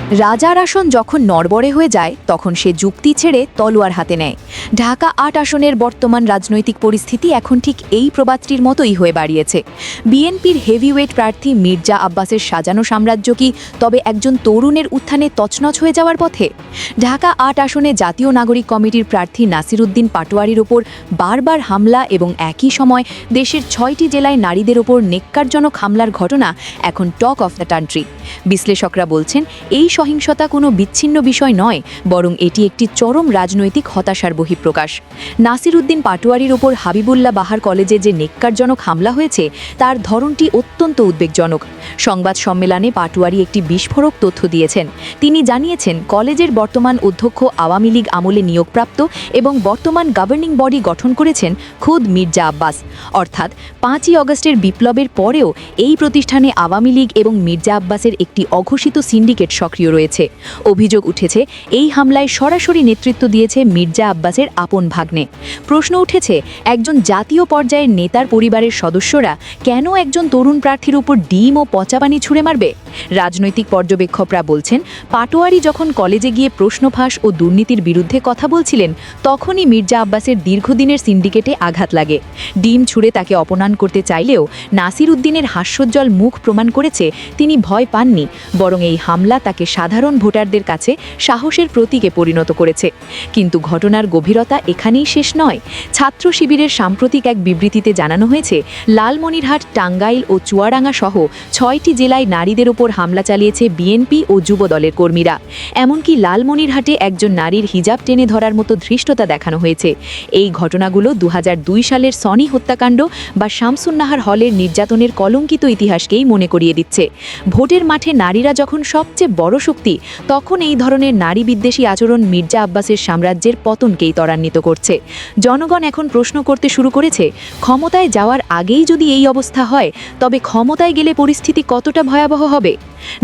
রাজার আসন যখন নড়বড়ে হয়ে যায় তখন সে যুক্তি ছেড়ে তলোয়ার হাতে নেয়। ঢাকা ৮ আসনের বর্তমান রাজনৈতিক পরিস্থিতি এখন ঠিক এই প্রবাদটির মতোই হয়ে বাড়িয়েছে। বিএনপির হেভিওয়েট প্রার্থী মির্জা আব্বাসের সাজানো সাম্রাজ্য কি তবে একজন তরুণের উত্থানে তছনছ হয়ে যাওয়ার পথে? ঢাকা ৮ আসনে জাতীয় নাগরিক কমিটির প্রার্থী নাসিরউদ্দিন পাটোয়ারির ওপর বারবার হামলা এবং একই সময় দেশের ৬টি জেলায় নারীদের ওপর নেক্কারজনক হামলার ঘটনা এখন টক অফ দ্য কান্ট্রি। বিশ্লেষকরা বলছেন এই সহিংসতা কোনো বিচ্ছিন্ন বিষয় নয়, বরং এটি একটি চরম রাজনৈতিক হতাশার বহিঃপ্রকাশ। নাসিরউদ্দিন পাটোয়ারির ওপর হাবিবুল্লাহ বাহার কলেজে যে নেক্কারজনক হামলা হয়েছে তার ধরনটি অত্যন্ত উদ্বেগজনক। সংবাদ সম্মেলনে পাটোয়ারি একটি বিস্ফোরক তথ্য দিয়েছেন। তিনি জানিয়েছেন কলেজের বর্তমান অধ্যক্ষ আওয়ামী লীগ আমলে নিয়োগপ্রাপ্ত এবং বর্তমান গভর্নিং বডি গঠন করেছেন খোদ মির্জা আব্বাস। অর্থাৎ ৫ই অগস্টের বিপ্লবের পরেও এই প্রতিষ্ঠানে আওয়ামী লীগ এবং মির্জা আব্বাসের একটি অঘোষিত সিন্ডিকেট সক্রিয় রয়েছে। অভিযোগ উঠেছে এই হামলায় সরাসরি নেতৃত্ব দিয়েছে মির্জা আব্বাসের আপন ভাগ্নে। প্রশ্ন উঠেছে একজন জাতীয় পর্যায়ের নেতার পরিবারের সদস্যরা কেন একজন তরুণ প্রার্থীর উপর ডিম ও পচা পানি ছুঁড়ে মারবে? রাজনৈতিক পর্যবেক্ষকরা বলছেন পাটোয়ারি যখন কলেজে গিয়ে প্রশ্ন ফাঁস ও দুর্নীতির বিরুদ্ধে কথা বলছিলেন তখনই মির্জা আব্বাসের দীর্ঘদিনের সিন্ডিকেটে আঘাত লাগে। ডিম ছুঁড়ে তাকে অপমান করতে চাইলেও নাসিরউদ্দিনের হাস্যোজ্জ্বল মুখ প্রমাণ করেছে তিনি ভয় পাননি, বরং এই হামলা তাকে সাধারণ ভোটারদের কাছে সাহসের প্রতীকে পরিণত করেছে। কিন্তু ঘটনার গভীরতা এখানেই শেষ নয়। ছাত্র শিবিরের সাম্প্রতিক এক বিবৃতিতে জানানো হয়েছে লালমনিরহাট, টাঙ্গাইল ও চুয়াডাঙ্গা সহ ৬টি জেলায় নারীদের ওপর হামলা চালিয়েছে বিএনপি ও যুবদলের কর্মীরা। এমনকি লালমনিরহাটে একজন নারীর হিজাব টেনে ধরার মতো ধৃষ্টতা দেখানো হয়েছে। এই ঘটনাগুলো ২০০২ সালের সনি হত্যাকাণ্ড বা শামসুন্নাহার হলের নির্যাতনের কলঙ্কিত ইতিহাসকেই মনে করিয়ে দিচ্ছে। ভোটের মাঠে নারীরা যখন সবচেয়ে বড় শক্তি, তখন এই ধরনের নারী বিদ্বেষী আচরণ মির্জা আব্বাসের সাম্রাজ্যের পতনকেই ত্বরান্বিত করছে। জনগণ এখন প্রশ্ন করতে শুরু করেছে ক্ষমতায় যাওয়ার আগেই যদি এই অবস্থা হয় তবে ক্ষমতায় গেলে পরিস্থিতি কতটা ভয়াবহ হবে?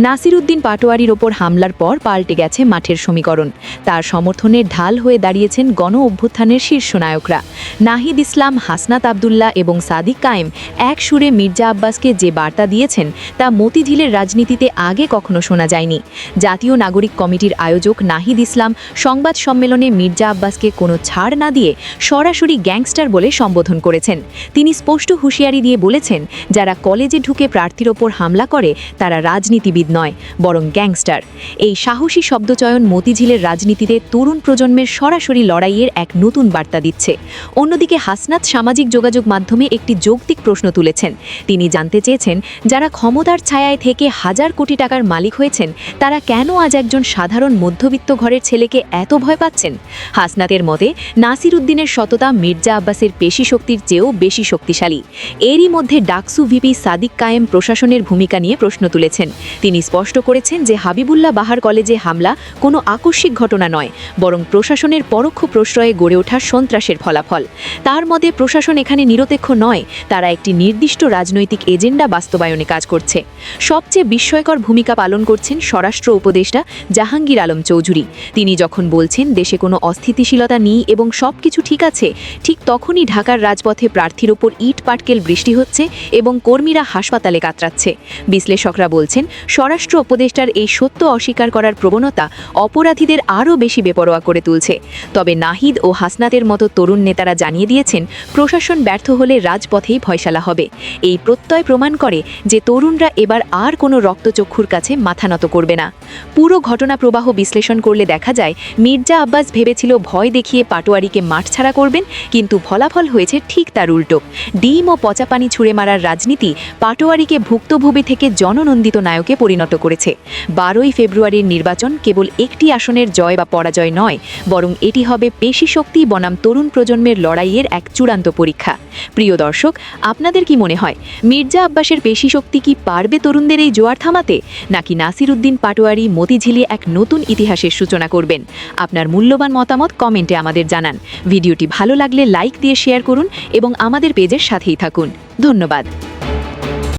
নাসিরউদ্দিন পাটোয়ারির ওপর হামলার পর পাল্টে গেছে মাঠের সমীকরণ। তার সমর্থনের ঢাল হয়ে দাঁড়িয়েছেন গণ অভ্যুত্থানের শীর্ষ নায়করা। নাহিদ ইসলাম, হাসনাত আবদুল্লাহ এবং সাদিক কায়েম এক সুরে মির্জা আব্বাসকে যে বার্তা দিয়েছেন তা মতিঝিলের রাজনীতিতে আগে কখনো শোনা যায়নি। জাতীয় নাগরিক কমিটির আয়োজক নাহিদ ইসলাম সংবাদ সম্মেলনে মির্জা আব্বাসকে কোনো ছাড় না দিয়ে সরাসরি গ্যাংস্টার বলে সম্বোধন করেছেন। তিনি স্পষ্ট হুঁশিয়ারি দিয়ে বলেছেন যারা কলেজে ঢুকে প্রার্থীর ওপর হামলা করে তারা রাজনীতিবিদ নয়, বরং গ্যাংস্টার। এই সাহসী শব্দচয়ন মতিঝিলের রাজনীতিতে তরুণ প্রজন্মের সরাসরি লড়াইয়ের এক নতুন বার্তা দিচ্ছে। অন্যদিকে হাসনাত সামাজিক যোগাযোগ মাধ্যমে একটি যৌক্তিক প্রশ্ন তুলেছেন। তিনি জানতে চেয়েছেন যারা ক্ষমতার ছায়ায় থেকে হাজার কোটি টাকার মালিক হয়েছেন তারা কেন আজ একজন সাধারণ মধ্যবিত্ত ঘরের ছেলেকে এত ভয় পাচ্ছেন? হাসনাতের মতে নাসিরউদ্দিনের সততা মির্জা আব্বাসের পেশি শক্তির চেয়েও বেশি শক্তিশালী। এরই মধ্যে ডাকসু ভিপি সাদিক কায়েম প্রশাসনের ভূমিকা নিয়ে প্রশ্ন তুলেছেন। তিনি স্পষ্ট করেছেন যে হাবিবুল্লাহ বাহার কলেজে হামলা কোনো আকস্মিক ঘটনা নয়, বরং প্রশাসনের পরোক্ষ প্রশ্রয়ে গড়ে ওঠা সন্ত্রাসের ফলাফল। তার মতে প্রশাসন এখানে নিরপেক্ষ নয়, তারা একটি নির্দিষ্ট রাজনৈতিক এজেন্ডা বাস্তবায়নে কাজ করছে। সবচেয়ে বিস্ময়কর ভূমিকা পালন করছেন স্বরাষ্ট্র উপদেষ্টা জাহাঙ্গীর আলম চৌধুরী। তিনি যখন বলছেন দেশে কোনো অস্থিতিশীলতা নেই এবং সবকিছু ঠিক আছে, ঠিক তখনই ঢাকার রাজপথে প্রার্থীর ওপর ইট পাটকেল বৃষ্টি হচ্ছে এবং কর্মীরা হাসপাতালে কাতরাচ্ছে। বিশ্লেষকরা বলছেন স্বরাষ্ট্র উপদেষ্টার এই সত্য অস্বীকার করার প্রবণতা অপরাধীদের আরও বেশি বেপরোয়া করে তুলছে। তবে নাহিদ ও হাসনাতের মতো তরুণ নেতারা জানিয়ে দিয়েছেন প্রশাসন ব্যর্থ হলে রাজপথেই ফয়সালা হবে। এই প্রত্যয় প্রমাণ করে যে তরুণরা এবার আর কোনো রক্তচক্ষুর কাছে মাথা নত করবে না। পুরো ঘটনা প্রবাহ বিশ্লেষণ করলে দেখা যায় মির্জা আব্বাস ভেবেছিল ভয় দেখিয়ে পাটোয়ারিকে মাঠ ছাড়া করবেন, কিন্তু ফলাফল হয়েছে ঠিক তার উল্টো। ডিম ও পচা পানি ছুঁড়ে মারার রাজনীতি পাটোয়ারিকে ভুক্তভোগী থেকে জননন্দিত নায়কে পরিণত করেছে। 12ই ফেব্রুয়ারির নির্বাচন কেবল একটি আসনের জয় বা পরাজয় নয়, বরং এটি হবে পেশি শক্তি বনাম তরুণ প্রজন্মের লড়াইয়ের এক চূড়ান্ত পরীক্ষা। প্রিয় দর্শক, আপনাদের কি মনে হয় মির্জা আব্বাসের পেশি শক্তি কি পারবে তরুণদের এই জোয়ার থামাতে, নাকি নাসিরউদ্দিন পাটোয়ারি মতিঝিলে এক নতুন ইতিহাসের সূচনা করবেন? আপনার মূল্যবান মতামত কমেন্টে আমাদের জানান। ভিডিওটি ভালো লাগলে লাইক দিয়ে শেয়ার করুন এবং আমাদের পেজের সাথেই থাকুন। ধন্যবাদ।